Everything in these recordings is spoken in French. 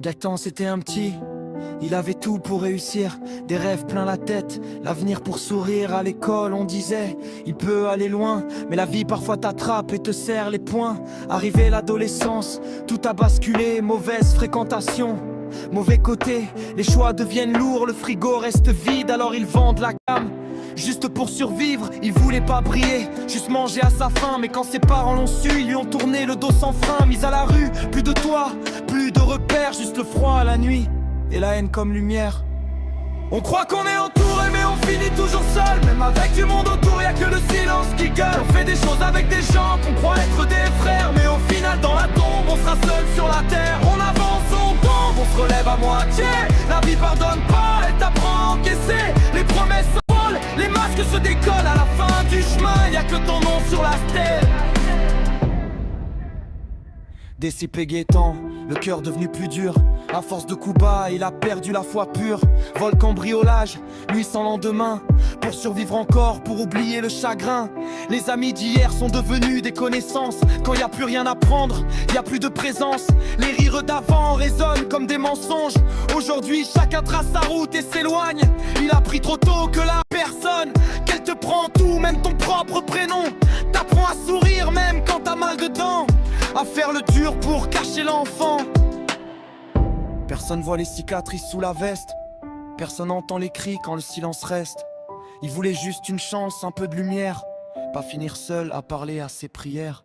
Gaëtan c'était un petit, il avait tout pour réussir, des rêves plein la tête, l'avenir pour sourire. À l'école on disait, il peut aller loin, mais la vie parfois t'attrape et te serre les poings. Arrivé l'adolescence, tout a basculé, mauvaise fréquentation, mauvais côté, les choix deviennent lourds, le frigo reste vide, alors ils vendent la gamme. Juste pour survivre, il voulait pas briller, juste manger à sa faim. Mais quand ses parents l'ont su, ils lui ont tourné le dos sans frein. Mis à la rue, plus de toit, plus de repères, juste le froid à la nuit et la haine comme lumière. On croit qu'on est entouré mais on finit toujours seul. Même avec du monde autour, y'a que le silence qui gueule. On fait des choses avec des gens qu'on croit être des frères, mais au final dans la tombe on sera seul sur la terre. On avance, on tombe, on se relève à moitié. La vie pardonne pas, elle t'apprend à encaisser. Les promesses s'envolent, les masques se décollent. À la fin du chemin, y'a que ton nom sur la stèle. Décipé Gaëtan, le cœur devenu plus dur. À force de coups bas, il a perdu la foi pure. Vol cambriolage, nuit sans lendemain. Pour survivre encore, pour oublier le chagrin. Les amis d'hier sont devenus des connaissances. Quand y a plus rien à prendre, y a plus de présence. Les rires d'avant résonnent comme des mensonges. Aujourd'hui chacun trace sa route et s'éloigne. Il a pris trop tôt que la personne, qu'elle te prend tout, même ton propre prénom. T'apprends à sourire même quand t'as mal dedans, à faire le dur pour cacher l'enfant. Personne voit les cicatrices sous la veste, personne entend les cris quand le silence reste. Il voulait juste une chance, un peu de lumière, pas finir seul à parler à ses prières.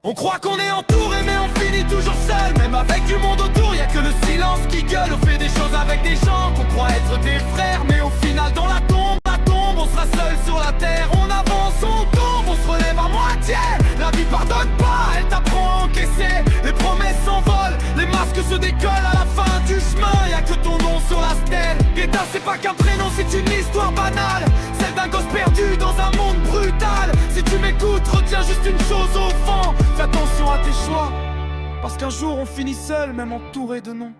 On croit qu'on est entouré mais on finit toujours seul. Même avec du monde autour, y'a que le silence qui gueule. On fait des choses avec des gens qu'on croit être des frères, mais au final dans la tombe, on sera seul sur la terre. On avance, on tombe, on se relève à moitié. La vie pardonne pas, elle t'apprend à encaisser. Les promesses s'envolent, les masques se décollent. À la fin du chemin, y'a que ton nom sur la stèle. Gaëtan c'est pas qu'un prénom, c'est une histoire banale, celle d'un gosse perdu dans un monde brutal. Si tu m'écoutes, retiens juste une chose au fond, fais attention à tes choix, parce qu'un jour on finit seul, même entouré de noms.